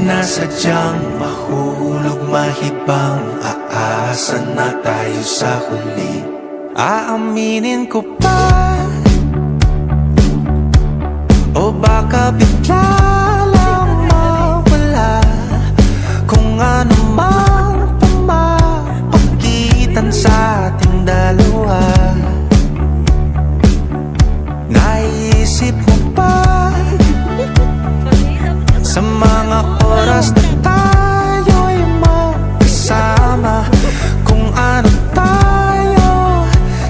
sinasadyang mahulog mahibang, aasa na tayo sa huli. Aaminin ko pa, o baka bigla lang mawala kung ano mang pumapagitan sa ating dalawa. Naisip mo ba sa mga oras na tayo'y magkasama, kung ano tayo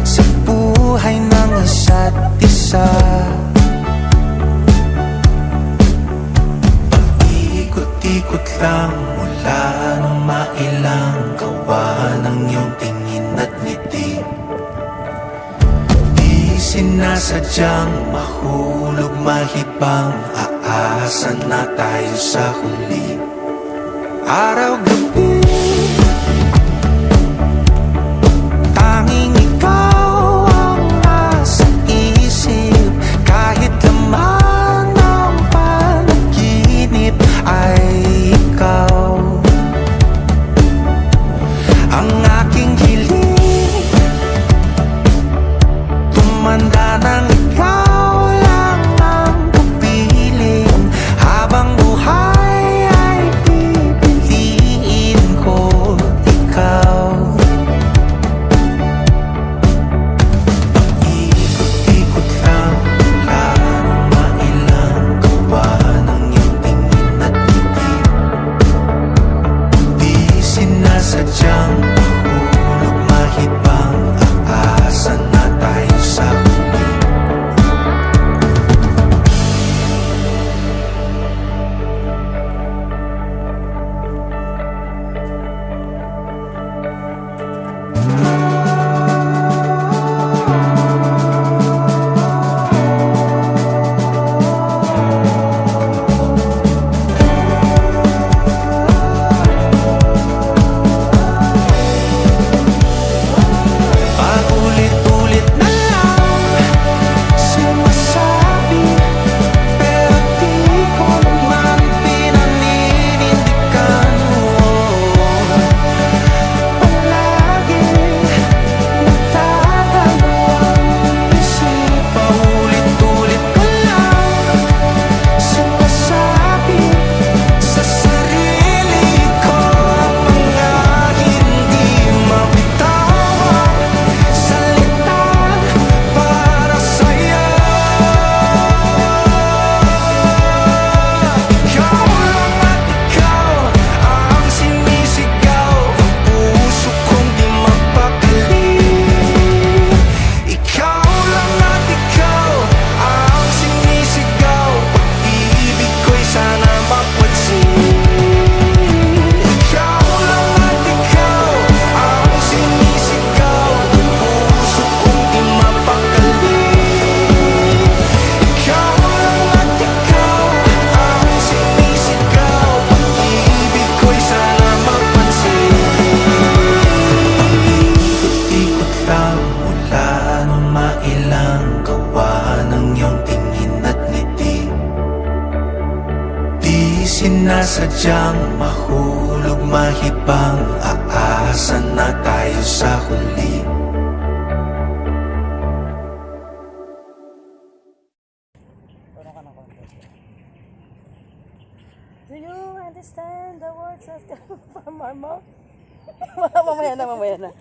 sa buhay ng isa't isa? Ikot lang mula nung mailang gawa ng iyong tingin at ngiti. Di sinasadyang mahulog mahibang, aasa na tayo sa huli. Araw-gabi tanging ikaw ang nasa isip, kahit laman ng panaginip ay ikaw ang aking hiling. Tumanda ng ikaw lang ang kapiling, habang buhay ay pipiliin ko ikaw. Ikot-ikot lang mula nung mailang gawa ng iyong tingin at ngiti. Di sinasadyang mahulog mahibang, aasa na tayo sa huli. Paulit-ulit na lang sinasabi, pero di ko naman pinaninindigan mo. Palagi nagdadalawang isip, paulit-ulit ko lang sinasabi sa sarili ko ang mga hindi mabitawang salita para sa'yo. Ikaw lang at ikaw ang sinisigaw, ang puso kong di mapakali. Ikaw lang at ikaw ang sinisigaw, pag-ibig ko'y sana mapansin. Ikaw lang at ikaw ang sinisigaw, ang puso kong di mapakali. Ikaw lang at ikaw ang sinisigaw, pag-ibig ko'y sana mapansin. Ikot-ikot lang mula nung mailang gawa ng iyong tingin at ngiti. Di sinasadyang mahulog mahibang, aasa na tayo sa huli. Do you understand the words of the from our mouth? Mamaya na, mamaya na.